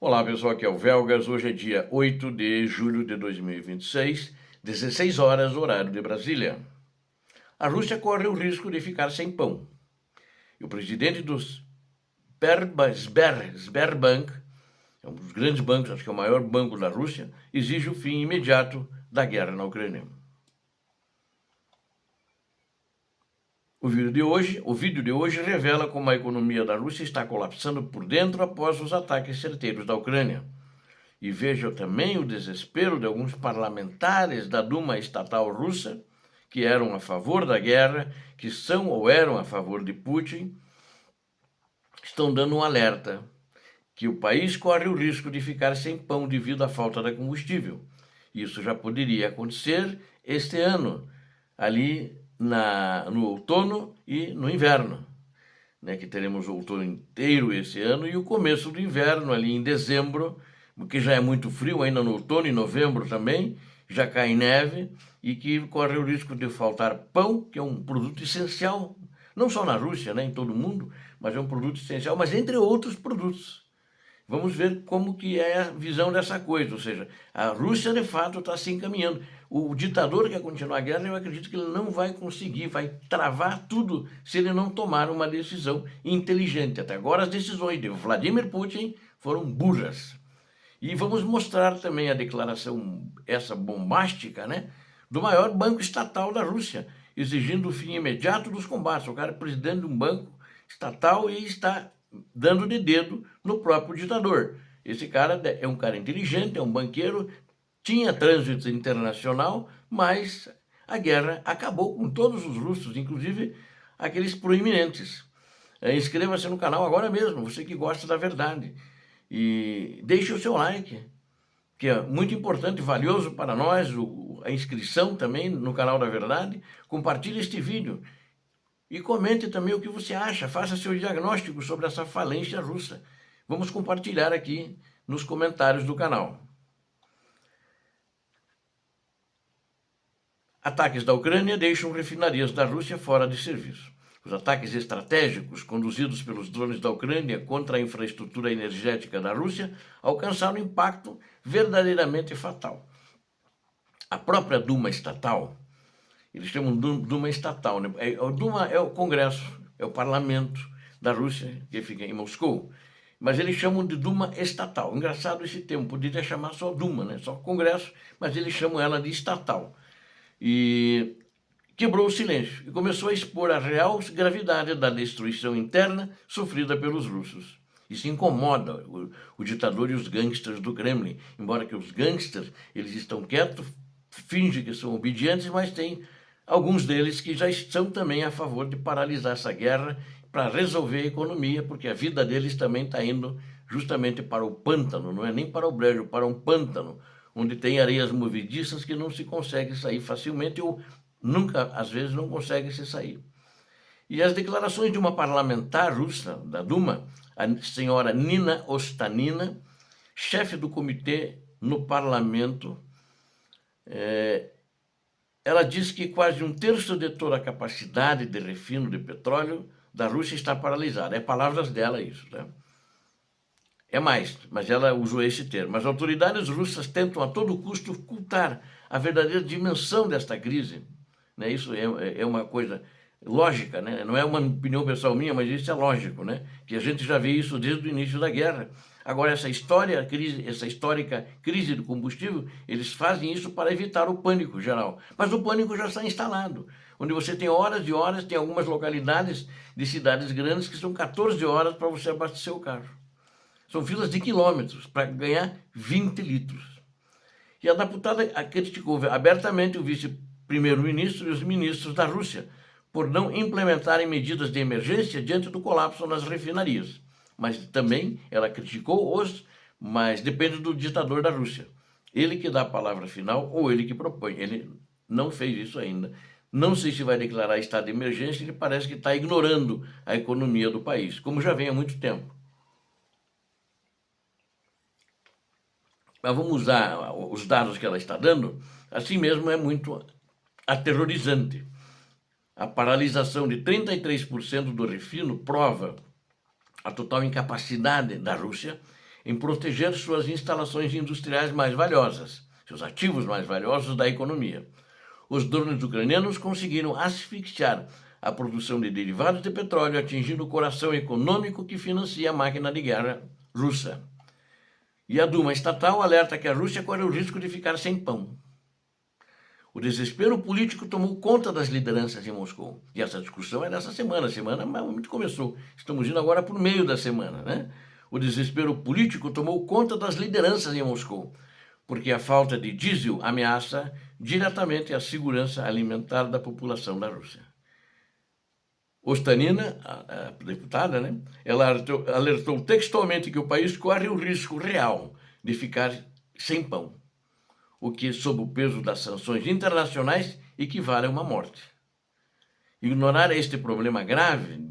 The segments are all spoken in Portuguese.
Olá pessoal, aqui é o Velgas. Hoje é dia 8 de julho de 2026, 16 horas, horário de Brasília. A Rússia corre o risco de ficar sem pão. E o presidente do Sberbank, é um dos grandes bancos, acho que é o maior banco da Rússia, exige o fim imediato da guerra na Ucrânia. O vídeo de hoje revela como a economia da Rússia está colapsando por dentro após os ataques certeiros da Ucrânia. E veja também o desespero de alguns parlamentares da Duma estatal russa, que eram a favor da guerra, que são ou eram a favor de Putin, estão dando um alerta que o país corre o risco de ficar sem pão devido à falta de combustível. Isso já poderia acontecer este ano, ali no outono e no inverno, né, que teremos o outono inteiro esse ano e o começo do inverno ali em dezembro, porque já é muito frio ainda no outono e novembro também, já cai neve e que corre o risco de faltar pão, que é um produto essencial, não só na Rússia, né, em todo o mundo, mas é um produto essencial, mas entre outros produtos. Vamos ver como que é a visão dessa coisa, ou seja, a Rússia de fato está se encaminhando. O ditador que quer continuar a guerra, eu acredito que ele não vai conseguir, vai travar tudo se ele não tomar uma decisão inteligente. Até agora as decisões de Vladimir Putin foram burras. E vamos mostrar também a declaração, essa bombástica, né, do maior banco estatal da Rússia, exigindo o fim imediato dos combates. O cara é presidente de um banco estatal e está dando de dedo no próprio ditador. Esse cara é um cara inteligente, é um banqueiro, tinha trânsito internacional, mas a guerra acabou com todos os russos, inclusive aqueles proeminentes. Inscreva-se no canal agora mesmo, você que gosta da verdade. E deixe o seu like, que é muito importante e valioso para nós, a inscrição também no canal da verdade. Compartilhe este vídeo. E comente também o que você acha, faça seu diagnóstico sobre essa falência russa. Vamos compartilhar aqui nos comentários do canal. Ataques da Ucrânia deixam refinarias da Rússia fora de serviço. Os ataques estratégicos conduzidos pelos drones da Ucrânia contra a infraestrutura energética da Rússia alcançaram um impacto verdadeiramente fatal. A própria Duma estatal, eles chamam de Duma estatal, né? O Duma é o Congresso, é o parlamento da Rússia, que fica em Moscou, mas eles chamam de Duma estatal. Engraçado esse termo, poderia chamar só Duma, né? Só Congresso, mas eles chamam ela de estatal. E quebrou o silêncio e começou a expor a real gravidade da destruição interna sofrida pelos russos. Isso incomoda o ditador e os gangsters do Kremlin, embora que os gangsters, eles estão quietos, fingem que são obedientes, mas tem alguns deles que já estão também a favor de paralisar essa guerra para resolver a economia, porque a vida deles também está indo justamente para o pântano, não é nem para o brejo, para um pântano, onde tem areias movediças que não se consegue sair facilmente ou nunca, às vezes, não consegue se sair. E as declarações de uma parlamentar russa da Duma, a senhora Nina Ostanina, chefe do comitê no parlamento, ela diz que quase um terço de toda a capacidade de refino de petróleo da Rússia está paralisada. É palavras dela isso, né? É mais, mas ela usou esse termo. As autoridades russas tentam a todo custo ocultar a verdadeira dimensão desta crise. Né? Isso é uma coisa lógica, né? Não é uma opinião pessoal minha, mas isso é lógico, né? Que a gente já vê isso desde o início da guerra. Agora, essa histórica crise do combustível, eles fazem isso para evitar o pânico geral. Mas o pânico já está instalado, onde você tem horas e horas, tem algumas localidades de cidades grandes que são 14 horas para você abastecer o carro. São filas de quilômetros para ganhar 20 litros. E a deputada criticou abertamente o vice-primeiro-ministro e os ministros da Rússia por não implementarem medidas de emergência diante do colapso nas refinarias. Mas também ela criticou mas depende do ditador da Rússia. Ele que dá a palavra final ou ele que propõe. Ele não fez isso ainda. Não sei se vai declarar estado de emergência, ele parece que está ignorando a economia do país, como já vem há muito tempo. Mas vamos usar os dados que ela está dando, assim mesmo é muito aterrorizante. A paralisação de 33% do refino prova a total incapacidade da Rússia em proteger suas instalações industriais mais valiosas, seus ativos mais valiosos da economia. Os drones ucranianos conseguiram asfixiar a produção de derivados de petróleo, atingindo o coração econômico que financia a máquina de guerra russa. E a Duma estatal alerta que a Rússia corre o risco de ficar sem pão. O desespero político tomou conta das lideranças em Moscou. E essa discussão é dessa semana. A semana muito começou. Estamos indo agora por meio da semana, né? O desespero político tomou conta das lideranças em Moscou, porque a falta de diesel ameaça diretamente a segurança alimentar da população da Rússia. Ostanina, a deputada, né? Ela alertou textualmente que o país corre o risco real de ficar sem pão, o que, sob o peso das sanções internacionais, equivale a uma morte. Ignorar este problema grave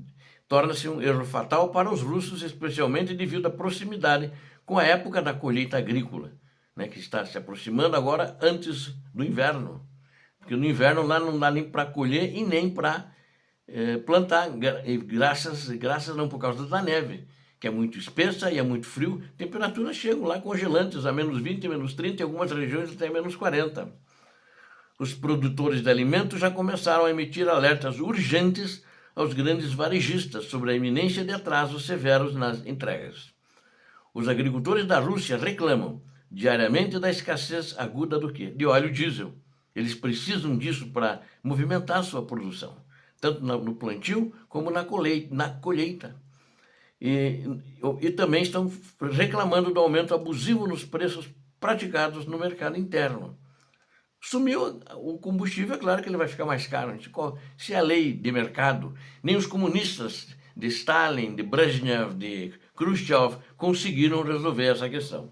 torna-se um erro fatal para os russos, especialmente devido à proximidade com a época da colheita agrícola, né, que está se aproximando agora antes do inverno. Porque no inverno lá não dá nem para colher e nem para plantar, graças não por causa da neve, que é muito espessa e é muito frio. Temperaturas chegam lá congelantes a menos 20, menos 30, em algumas regiões até menos 40. Os produtores de alimentos já começaram a emitir alertas urgentes aos grandes varejistas sobre a iminência de atrasos severos nas entregas. Os agricultores da Rússia reclamam diariamente da escassez aguda do quê? De óleo diesel. Eles precisam disso para movimentar sua produção, tanto no plantio como na colheita. E também estão reclamando do aumento abusivo nos preços praticados no mercado interno. Sumiu o combustível, é claro que ele vai ficar mais caro. Se a lei de mercado, nem os comunistas de Stalin, de Brezhnev, de Khrushchev conseguiram resolver essa questão.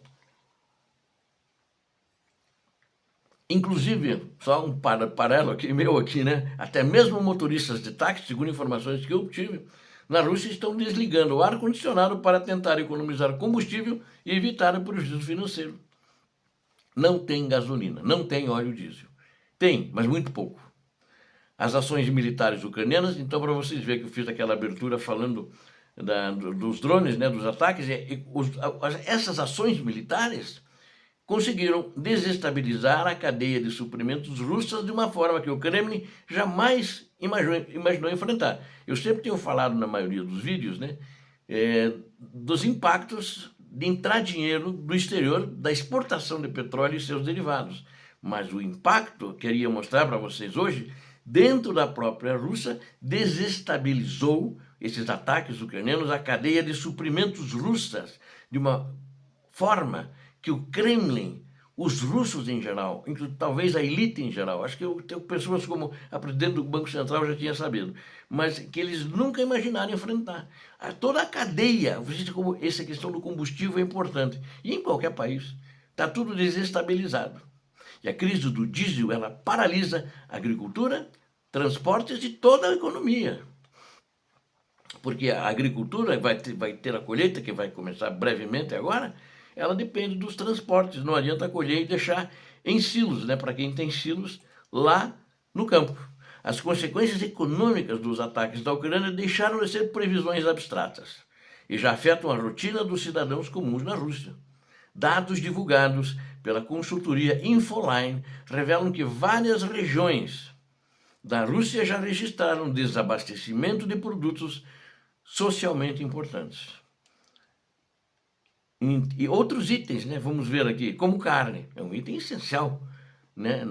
Inclusive, só um paralelo aqui, meu aqui, né? Até mesmo motoristas de táxi, segundo informações que eu obtive, na Rússia estão desligando o ar-condicionado para tentar economizar combustível e evitar o prejuízo financeiro. Não tem gasolina, não tem óleo diesel. Tem, mas muito pouco. As ações militares ucranianas, então, para vocês verem que eu fiz aquela abertura falando dos drones, né, dos ataques, essas ações militares conseguiram desestabilizar a cadeia de suprimentos russa de uma forma que o Kremlin jamais imaginou enfrentar. Eu sempre tenho falado na maioria dos vídeos, né, dos impactos de entrar dinheiro do exterior, da exportação de petróleo e seus derivados. Mas o impacto, queria mostrar para vocês hoje, dentro da própria Rússia, desestabilizou esses ataques ucranianos, a cadeia de suprimentos russas, de uma forma que o Kremlin, os russos em geral, talvez a elite em geral, acho que eu tenho pessoas como a presidente do Banco Central já tinha sabido, mas que eles nunca imaginaram enfrentar. Toda a cadeia, como essa questão do combustível é importante, e em qualquer país, está tudo desestabilizado. E a crise do diesel, ela paralisa a agricultura, transportes e toda a economia. Porque a agricultura vai ter a colheita, que vai começar brevemente agora, ela depende dos transportes. Não adianta colher e deixar em silos, né? Para quem tem silos lá no campo. As consequências econômicas dos ataques da Ucrânia deixaram de ser previsões abstratas e já afetam a rotina dos cidadãos comuns na Rússia. Dados divulgados pela consultoria Infoline revelam que várias regiões da Rússia já registraram desabastecimento de produtos socialmente importantes. E outros itens, né? Vamos ver aqui, como carne, é um item essencial, né?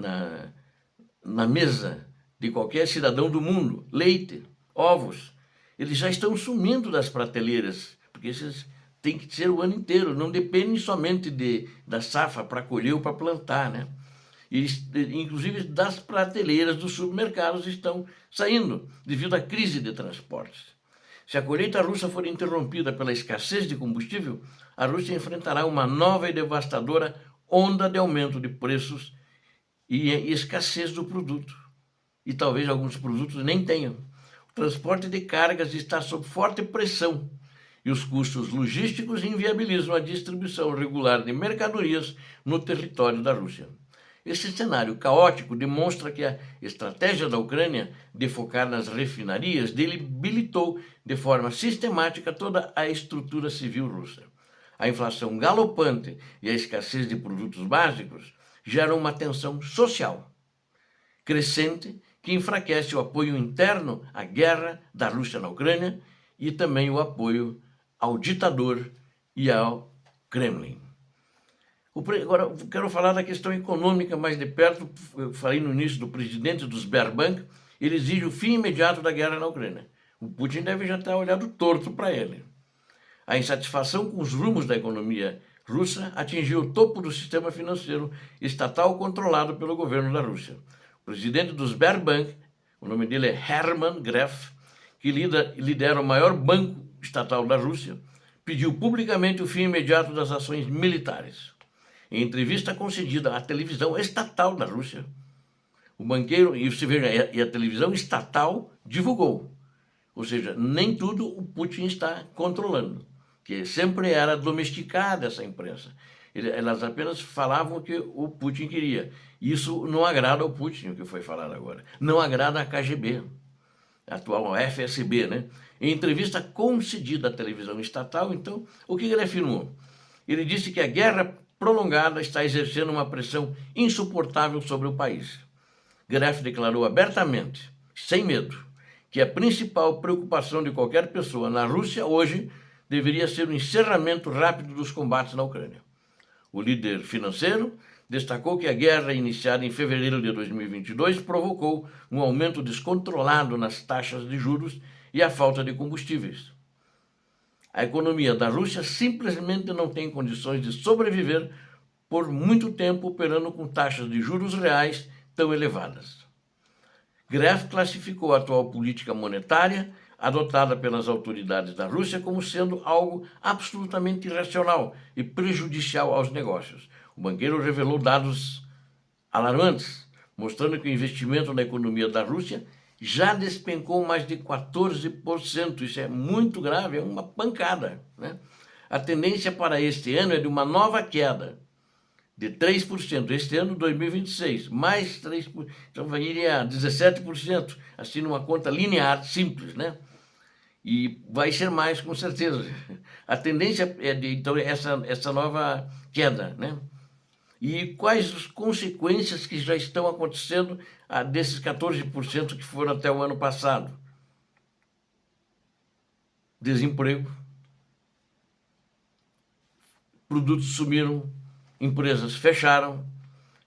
na mesa de qualquer cidadão do mundo. Leite, ovos, eles já estão sumindo das prateleiras, porque esses têm que ser o ano inteiro, não dependem somente da safra para colher ou para plantar, né? E, inclusive das prateleiras dos supermercados estão saindo devido à crise de transportes. Se a colheita russa for interrompida pela escassez de combustível, a Rússia enfrentará uma nova e devastadora onda de aumento de preços e escassez do produto. E talvez alguns produtos nem tenham. O transporte de cargas está sob forte pressão e os custos logísticos inviabilizam a distribuição regular de mercadorias no território da Rússia. Esse cenário caótico demonstra que a estratégia da Ucrânia de focar nas refinarias debilitou de forma sistemática toda a estrutura civil russa. A inflação galopante e a escassez de produtos básicos geram uma tensão social crescente que enfraquece o apoio interno à guerra da Rússia na Ucrânia e também o apoio ao ditador e ao Kremlin. Agora, quero falar da questão econômica mais de perto. Eu falei no início do presidente do Sberbank, ele exige o fim imediato da guerra na Ucrânia. O Putin deve já ter olhado torto para ele. A insatisfação com os rumos da economia russa atingiu o topo do sistema financeiro estatal controlado pelo governo da Rússia. O presidente do Sberbank, o nome dele é Herman Gref, que lidera o maior banco estatal da Rússia, pediu publicamente o fim imediato das ações militares. Em entrevista concedida à televisão estatal da Rússia, o banqueiro, e você veja, e a televisão estatal divulgou. Ou seja, nem tudo o Putin está controlando, que sempre era domesticada essa imprensa. Elas apenas falavam o que o Putin queria. Isso não agrada ao Putin, o que foi falado agora. Não agrada à KGB, a atual FSB, né? Em entrevista concedida à televisão estatal, então, o que ele afirmou? Ele disse que a guerra prolongada está exercendo uma pressão insuportável sobre o país. Gref declarou abertamente, sem medo, que a principal preocupação de qualquer pessoa na Rússia hoje deveria ser o encerramento rápido dos combates na Ucrânia. O líder financeiro destacou que a guerra iniciada em fevereiro de 2022 provocou um aumento descontrolado nas taxas de juros e a falta de combustíveis. A economia da Rússia simplesmente não tem condições de sobreviver por muito tempo operando com taxas de juros reais tão elevadas. Gref classificou a atual política monetária adotada pelas autoridades da Rússia como sendo algo absolutamente irracional e prejudicial aos negócios. O banqueiro revelou dados alarmantes, mostrando que o investimento na economia da Rússia já despencou mais de 14%. Isso é muito grave, é uma pancada, né? A tendência para este ano é de uma nova queda de 3%. Este ano, 2026, mais 3%, então iria 17%, assim numa conta linear, simples, né? E vai ser mais, com certeza. A tendência é de, então, essa nova queda, né? E quais as consequências que já estão acontecendo desses 14% que foram até o ano passado? Desemprego, produtos sumiram, empresas fecharam.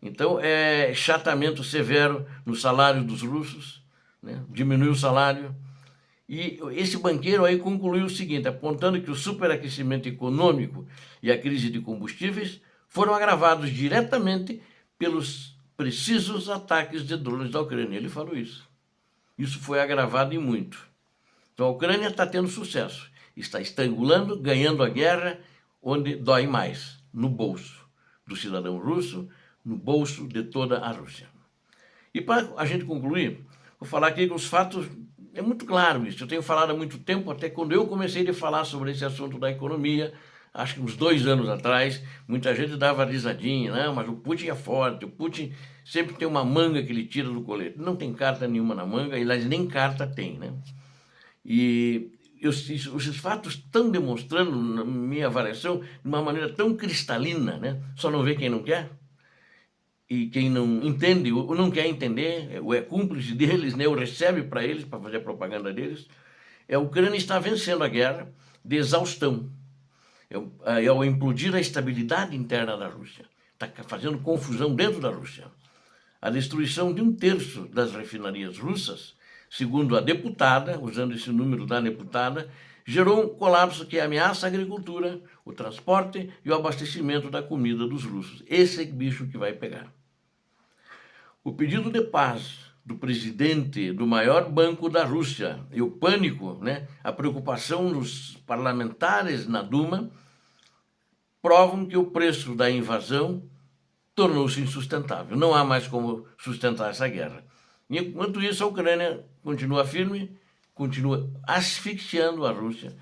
Então, é chatamento severo no salário dos russos, né? Diminuiu o salário. E esse banqueiro aí concluiu o seguinte, apontando que o superaquecimento econômico e a crise de combustíveis foram agravados diretamente pelos precisos ataques de drones da Ucrânia. Ele falou isso. Isso foi agravado e muito. Então a Ucrânia está tendo sucesso, está estrangulando, ganhando a guerra onde dói mais, no bolso do cidadão russo, no bolso de toda a Rússia. E para a gente concluir, vou falar aqui que os fatos, é muito claro isso, eu tenho falado há muito tempo, até quando eu comecei a falar sobre esse assunto da economia, acho que uns 2 anos atrás, muita gente dava risadinha, não, mas o Putin é forte, o Putin sempre tem uma manga que ele tira do colete. Não tem carta nenhuma na manga, aliás, nem carta tem, né? E esses fatos estão demonstrando, na minha avaliação, de uma maneira tão cristalina, né? Só não vê quem não quer. E quem não entende ou não quer entender, ou é cúmplice deles, né? Ou recebe para eles, para fazer a propaganda deles. A Ucrânia está vencendo a guerra de exaustão. Ao implodir a estabilidade interna da Rússia. Está fazendo confusão dentro da Rússia. A destruição de 1/3 das refinarias russas, segundo a deputada, usando esse número da deputada, gerou um colapso que ameaça a agricultura, o transporte e o abastecimento da comida dos russos. Esse é o bicho que vai pegar. O pedido de paz do presidente do maior banco da Rússia e o pânico, né, a preocupação dos parlamentares na Duma, provam que o preço da invasão tornou-se insustentável. Não há mais como sustentar essa guerra. Enquanto isso, a Ucrânia continua firme, continua asfixiando a Rússia,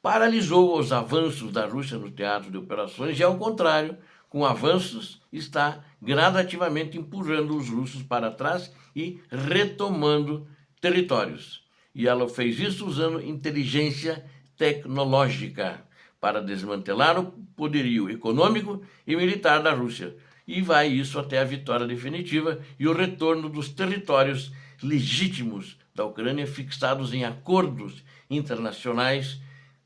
paralisou os avanços da Rússia no teatro de operações e, ao contrário, com avanços, está gradativamente empurrando os russos para trás e retomando territórios. E ela fez isso usando inteligência tecnológica para desmantelar o poderio econômico e militar da Rússia. E vai isso até a vitória definitiva e o retorno dos territórios legítimos da Ucrânia fixados em acordos internacionais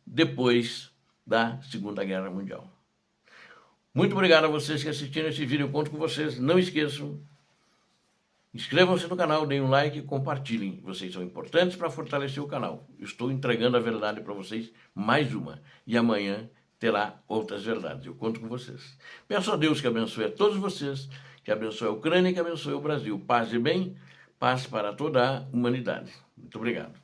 depois da Segunda Guerra Mundial. Muito obrigado a vocês que assistiram esse vídeo. Eu conto com vocês. Não esqueçam, inscrevam-se no canal, deem um like e compartilhem. Vocês são importantes para fortalecer o canal. Eu estou entregando a verdade para vocês, mais uma. E amanhã terá outras verdades. Eu conto com vocês. Peço a Deus que abençoe a todos vocês, que abençoe a Ucrânia e que abençoe o Brasil. Paz e bem, paz para toda a humanidade. Muito obrigado.